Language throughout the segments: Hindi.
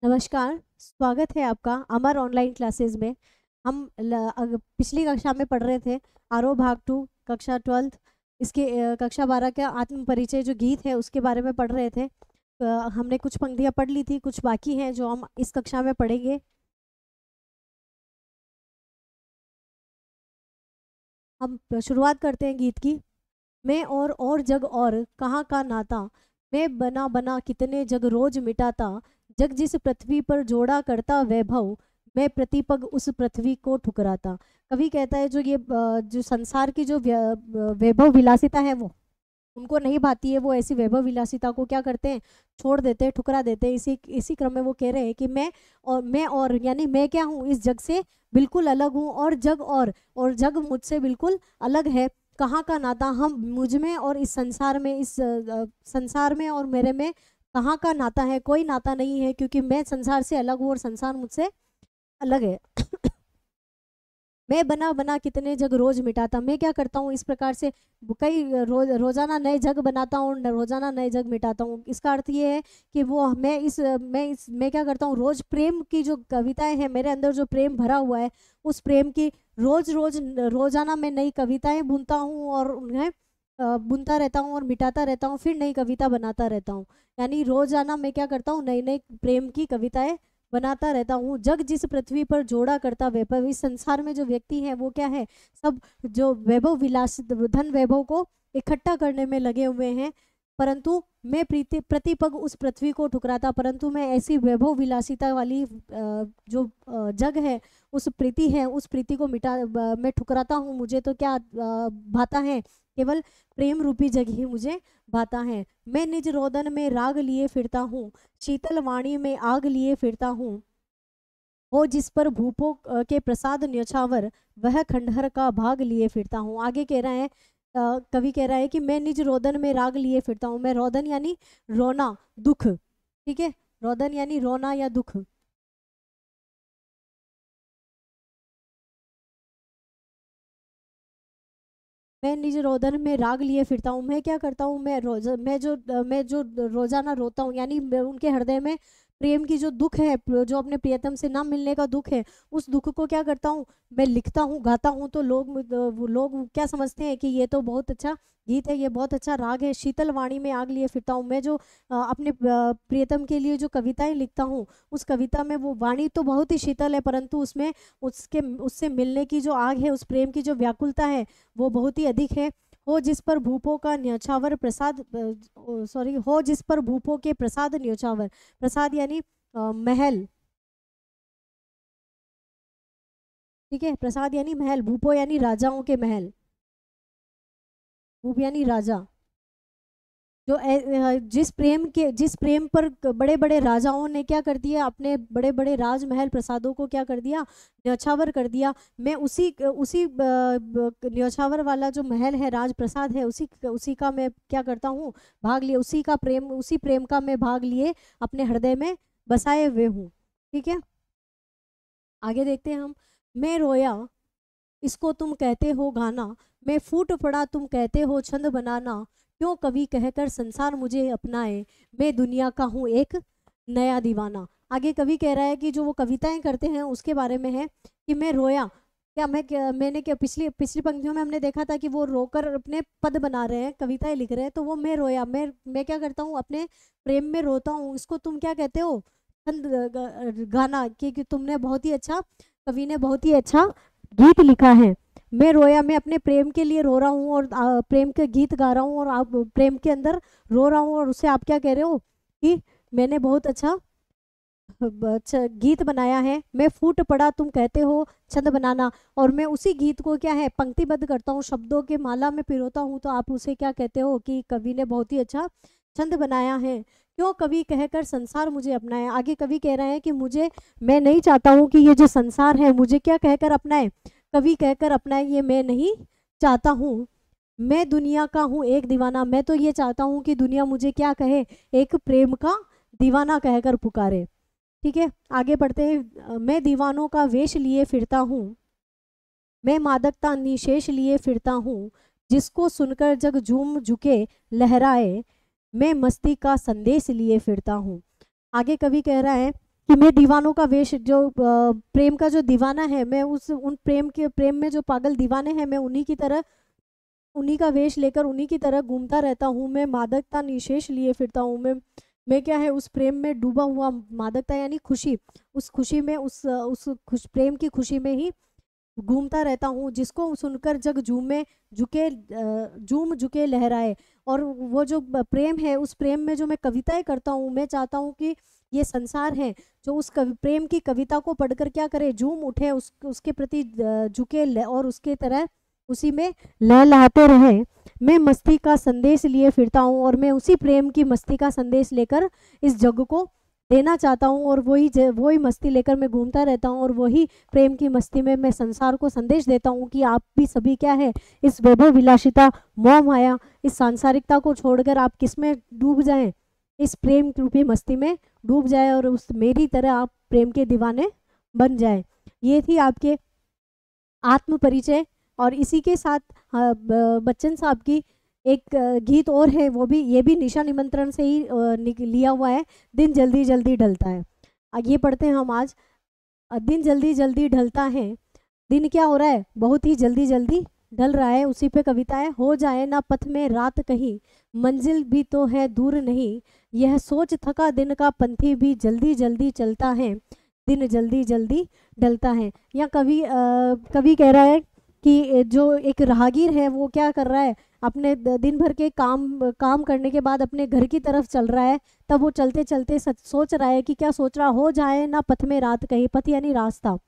नमस्कार, स्वागत है आपका अमर ऑनलाइन क्लासेस में। हम पिछली कक्षा में पढ़ रहे थे आरोह भाग 2 कक्षा 12 इसके कक्षा 12 का आत्म परिचय जो गीत है उसके बारे में पढ़ रहे थे। हमने कुछ पंक्तियां पढ़ ली थी, कुछ बाकी हैं जो हम इस कक्षा में पढ़ेंगे। हम शुरुआत करते हैं गीत की। मैं और जग और कहाँ का नाता, मैं बना बना कितने जग रोज मिटाता, जग जिस पृथ्वी पर जोड़ा करता वैभव, मैं प्रतिपग उस पृथ्वी को ठुकराता। कवि कहता है जो ये जो संसार की जो वैभव विलासिता है वो उनको नहीं भाती है, वो ऐसी वैभव विलासिता को क्या करते हैं, छोड़ देते हैं, ठुकरा देते हैं। इसी क्रम में वो कह रहे हैं कि मैं और यानी मैं क्या हूँ, इस जग से बिल्कुल अलग हूँ, और जग मुझसे बिल्कुल अलग है। कहाँ का नाता, हम मुझ में और इस संसार में, इस संसार में और मेरे में कहाँ का नाता है, कोई नाता नहीं है, क्योंकि मैं संसार से अलग हूँ और संसार मुझसे अलग है। मैं बना बना कितने जग रोज मिटाता, मैं क्या करता हूँ इस प्रकार से कई रोजाना नए जग बनाता हूँ, रोजाना नए जग मिटाता हूँ। इसका अर्थ ये है कि वो मैं क्या करता हूँ, रोज प्रेम की जो कविताएं हैं, मेरे अंदर जो प्रेम भरा हुआ है, उस प्रेम की रोजाना मैं नई कविताएं बुनता हूँ और उन्हें बुनता रहता हूँ और मिटाता रहता हूँ, फिर नई कविता बनाता रहता हूँ। यानी रोजाना मैं क्या करता हूँ, नई नई प्रेम की कविताएं बनाता रहता हूँ। जग जिस पृथ्वी पर जोड़ा करता वैभव, इस संसार में जो व्यक्ति है वो क्या है, सब जो वैभव विलास धन वैभव को इकट्ठा करने में लगे हुए हैं, परंतु मैं प्रतिपग उस पृथ्वी को ठुकराता। परंतु मैं ऐसी वैभव विलासिता वाली जो जग है, उस प्रीति है, उस प्रीति को मैं ठुकराता हूँ। मुझे तो क्या भाता है, केवल प्रेम रूपी जग ही मुझे भाता है। मैं निज रोदन में राग लिए फिरता हूँ, शीतल वाणी में आग लिए फिरता हूँ, हो जिस पर भूपों के प्रसाद न्योछावर, वह खंडहर का भाग लिए फिरता हूँ। आगे कह रहा है, कवि कह रहा है कि मैं निज रोदन में राग लिए फिरता हूँ। मैं रोदन यानी रोना, दुख, ठीक है, रोदन यानी रोना या दुख। मैं निज रोदन में राग लिए फिरता हूँ। मैं क्या करता हूँ, मैं जो रोजाना रोता हूँ, यानी उनके हृदय में प्रेम की जो दुख है, जो अपने प्रियतम से ना मिलने का दुख है, उस दुख को क्या करता हूँ, मैं लिखता हूँ, गाता हूँ। तो लोग क्या समझते हैं कि ये तो बहुत अच्छा गीत है, ये बहुत अच्छा राग है। शीतल वाणी में आग लिए फिरता हूँ। मैं जो अपने प्रियतम के लिए जो कविताएं लिखता हूँ, उस कविता में वो वाणी तो बहुत ही शीतल है, परंतु उसमें उससे मिलने की जो आग है, उस प्रेम की जो व्याकुलता है, वो बहुत ही अधिक है। हो जिस पर भूपों का न्योछावर प्रसाद, सॉरी, हो जिस पर भूपों के प्रसाद न्योछावर, प्रसाद यानी महल, ठीक है, प्रसाद यानी महल, भूपो यानी राजाओं के महल, भूप यानी राजा। जो जिस प्रेम पर बड़े बड़े राजाओं ने क्या कर दिया, अपने बड़े बड़े राजमहल प्रसादों को क्या कर दिया, न्यौछावर कर दिया। मैं उसी न्यौछावर वाला जो महल है, राजप्रसाद है, उसी का मैं क्या करता हूँ, भाग लिए, उसी प्रेम का मैं भाग लिए अपने हृदय में बसाए हुए हूँ। ठीक है, आगे देखते हैं हम। मैं रोया, इसको तुम कहते हो गाना, मैं फूट पड़ा, तुम कहते हो छंद बनाना, क्यों कवि कहकर संसार मुझे अपनाए, मैं दुनिया का हूँ एक नया दीवाना। आगे कवि कह रहा है कि जो वो कविताएं करते हैं उसके बारे में है कि मैं रोया, मैंने क्या, पिछली पिछली पंक्तियों में हमने देखा था कि वो रोकर अपने पद बना रहे हैं, कविताएं लिख रहे हैं। तो वो मैं रोया, मैं क्या करता हूँ, अपने प्रेम में रोता हूँ। इसको तुम क्या कहते हो, छंद गाना, कि तुमने बहुत ही अच्छा, कवि ने बहुत ही अच्छा गीत लिखा है। मैं रोया, मैं अपने प्रेम के लिए रो रहा हूँ और प्रेम के गीत गा रहा हूँ, और आप प्रेम के अंदर रो रहा हूँ, और उससे आप क्या कह रहे हो कि मैंने बहुत अच्छा गीत बनाया है। मैं फूट पड़ा, तुम कहते हो छंद बनाना, और मैं उसी गीत को क्या है, पंक्तिबद्ध करता हूँ, शब्दों के माला में पिरोता हूँ। तो आप उसे क्या कहते हो कि कवि ने बहुत ही अच्छा छंद बनाया है। क्यों कवि कहकर संसार मुझे अपनाए। आगे कवि कह रहे हैं कि मैं नहीं चाहता हूँ कि ये जो संसार है मुझे क्या कहकर अपनाए, कवि कहकर अपनाए, ये मैं नहीं चाहता हूँ। मैं दुनिया का हूँ एक दीवाना, मैं तो ये चाहता हूँ कि दुनिया मुझे क्या कहे, एक प्रेम का दीवाना कहकर पुकारे। ठीक है, आगे बढ़ते हैं। मैं दीवानों का वेश लिए फिरता हूँ, मैं मादकता निशेष लिए फिरता हूँ, जिसको सुनकर जग झूम झुके लहराए, मैं मस्ती का संदेश लिए फिरता हूँ। आगे कवि कह रहा है तुम्हें दीवानों का वेश, जो प्रेम का जो दीवाना है, मैं उन प्रेम में जो पागल दीवाने हैं, मैं उन्हीं की तरह, उन्हीं का वेश लेकर उन्हीं की तरह घूमता रहता हूँ। मैं मादकता निशेष लिए फिरता हूँ। मैं क्या है, उस प्रेम में डूबा हुआ, मादकता यानी खुशी, उस खुशी में, उस खुश प्रेम की खुशी में ही घूमता रहता हूँ, जिसको सुनकर जग झूम झुके लहराए। और वो जो प्रेम है, उस प्रेम में जो मैं कविताएं करता हूँ, मैं चाहता हूँ कि ये संसार है जो उस प्रेम की कविता को पढ़कर क्या करे, झूम उठे, उसके प्रति झुके और उसके तरह उसी में लहलहाते रहे। मैं मस्ती का संदेश लिए फिरता हूँ और मैं उसी प्रेम की मस्ती का संदेश लेकर इस जग को देना चाहता हूँ, और वही मस्ती लेकर मैं घूमता रहता हूँ, और वही प्रेम की मस्ती में मैं संसार को संदेश देता हूँ कि आप भी सभी क्या है, इस वैभव विलासिता, मोह माया, इस सांसारिकता को छोड़कर आप किस में डूब जाएं, इस प्रेम रूपी मस्ती में डूब जाए, और उस मेरी तरह आप प्रेम के दीवाने बन जाए। ये थी आपके आत्म परिचय। और इसी के साथ बच्चन साहब की एक गीत और है, वो भी, ये भी निशा निमंत्रण से ही लिया हुआ है, दिन जल्दी जल्दी ढलता है। ये पढ़ते हैं हम आज। दिन जल्दी जल्दी ढलता है, दिन क्या हो रहा है, बहुत ही जल्दी जल्दी ढल रहा है। उसी पे कविता है। हो जाए ना पथ में रात कहीं, मंजिल भी तो है दूर नहीं, यह सोच थका दिन का पंथी भी जल्दी जल्दी चलता है, दिन जल्दी जल्दी ढलता है। या कवि कह रहा है कि जो एक राहगीर है वो क्या कर रहा है, अपने दिन भर के काम करने के बाद अपने घर की तरफ चल रहा है। तब वो चलते चलते सोच रहा है कि क्या सोच रहा, हो जाए ना पथ में रात कहीं, पथ यानी रास्ता,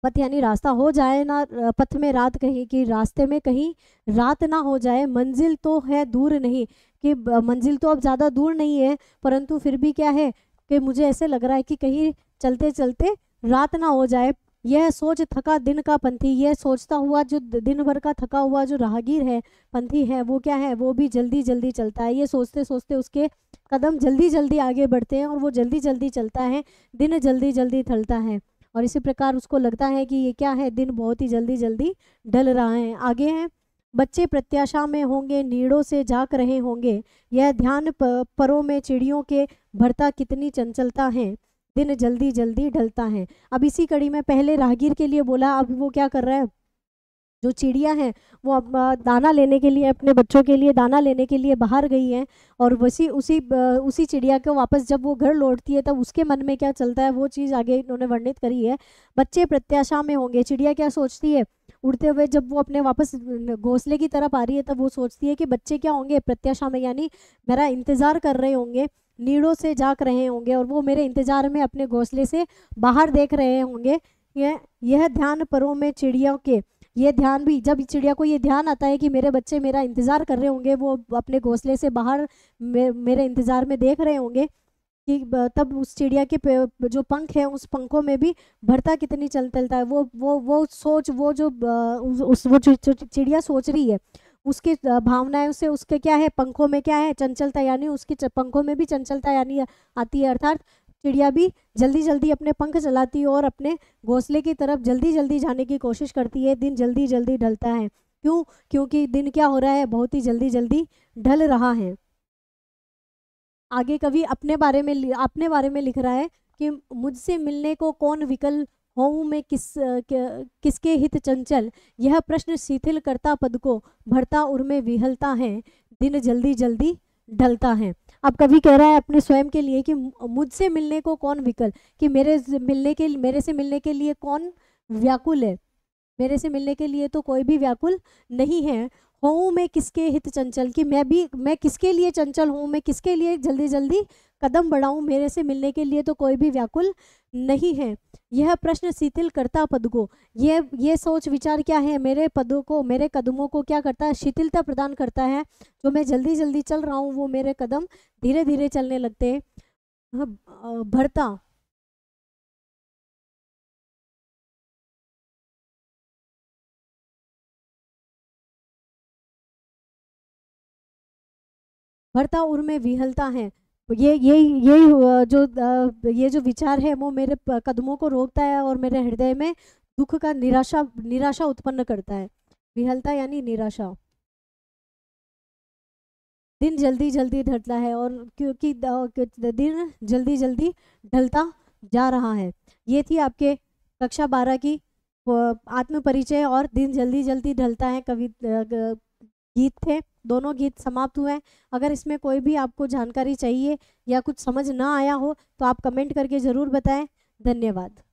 पथ यानी रास्ता, हो जाए ना पथ में रात कहीं, कि रास्ते में कहीं रात ना हो जाए, मंजिल तो है दूर नहीं, कि मंजिल तो अब ज़्यादा दूर नहीं है, परंतु फिर भी क्या है कि मुझे ऐसे लग रहा है कि कहीं चलते चलते रात ना हो जाए। यह सोच थका दिन का पंथी, यह सोचता हुआ जो दिन भर का थका हुआ जो राहगीर है, पंथी है, वो क्या है, वो भी जल्दी जल्दी चलता है। ये सोचते सोचते उसके कदम जल्दी जल्दी आगे बढ़ते हैं, और वो जल्दी जल्दी चलता है, दिन जल्दी जल्दी ढलता है। और इसी प्रकार उसको लगता है कि ये क्या है, दिन बहुत ही जल्दी जल्दी ढल रहा है। आगे है, बच्चे प्रत्याशा में होंगे, नीड़ों से झांक रहे होंगे, यह ध्यान परों में चिड़ियों के भरता कितनी चंचलता है, दिन जल्दी जल्दी ढलता है। अब इसी कड़ी में पहले राहगीर के लिए बोला, अब वो क्या कर रहा है, जो चिड़िया है वो अब दाना लेने के लिए, अपने बच्चों के लिए दाना लेने के लिए बाहर गई है, और उसी चिड़िया को वापस जब वो घर लौटती है तब उसके मन में क्या चलता है, वो चीज़ आगे इन्होंने वर्णित करी है। बच्चे प्रत्याशा में होंगे, चिड़िया क्या सोचती है, उड़ते हुए जब वो अपने वापस घोंसले की तरफ आ रही है तब वो सोचती है कि बच्चे क्या होंगे, प्रत्याशा में, यानी मेरा इंतजार कर रहे होंगे, नीड़ों से झांक रहे होंगे, और वो मेरे इंतजार में अपने घोंसले से बाहर देख रहे होंगे। यह ध्यान परों में चिड़ियों के, ये ध्यान भी, जब चिड़िया को ये ध्यान आता है कि मेरे बच्चे मेरा इंतजार कर रहे होंगे, वो अपने घोंसले से बाहर मेरे इंतजार में देख रहे होंगे, कि तब उस चिड़िया के जो पंख है, उस पंखों में भी भरता कितनी चलता है। वो सोच, वो जो वो जो चिड़िया सोच रही है, उसकी भावनाएं से, उसके क्या है, पंखों में क्या है, चंचलता, यानी उसके पंखों में भी चंचलता यानी आती है, अर्थात चिड़िया भी जल्दी जल्दी अपने पंख चलाती है और अपने घोंसले की तरफ जल्दी जल्दी जाने की कोशिश करती है। दिन जल्दी जल्दी ढलता है, क्यों, क्योंकि दिन क्या हो रहा है, बहुत ही जल्दी जल्दी ढल रहा है। आगे कवि अपने बारे में लिख रहा है कि मुझसे मिलने को कौन विकल, होऊं मैं किसके हित चंचल, यह प्रश्न शिथिल करता पद को, भरता उर्मे विहलता है, दिन जल्दी जल्दी ढलता है। अब कवि कह रहा है अपने स्वयं के लिए कि मुझसे मिलने को कौन विकल, कि मेरे से मिलने के लिए कौन व्याकुल है, मेरे से मिलने के लिए तो कोई भी व्याकुल नहीं है। हूँ मैं किसके हित चंचल, कि मैं किसके लिए चंचल हूँ, मैं किसके लिए जल्दी जल्दी कदम बढ़ाऊं, मेरे से मिलने के लिए तो कोई भी व्याकुल नहीं है। यह प्रश्न शिथिल करता पद को, ये सोच विचार क्या है, मेरे पदों को, मेरे कदमों को क्या करता है, शिथिलता प्रदान करता है। जो मैं जल्दी जल्दी चल रहा हूँ वो मेरे कदम धीरे धीरे चलने लगते हैं। भरता, भरता उर में विहलता है। ये जो विचार है वो मेरे कदमों को रोकता है और मेरे हृदय में दुख का, निराशा निराशा उत्पन्न करता है। विहलता यानी निराशा। दिन जल्दी जल्दी ढलता है, और क्योंकि दिन जल्दी जल्दी ढलता जा रहा है। ये थी आपके कक्षा 12 की आत्म परिचय और दिन जल्दी जल्दी ढलता है गीत थे। दोनों गीत समाप्त हुए हैं। अगर इसमें कोई भी आपको जानकारी चाहिए या कुछ समझ ना आया हो तो आप कमेंट करके ज़रूर बताएं। धन्यवाद।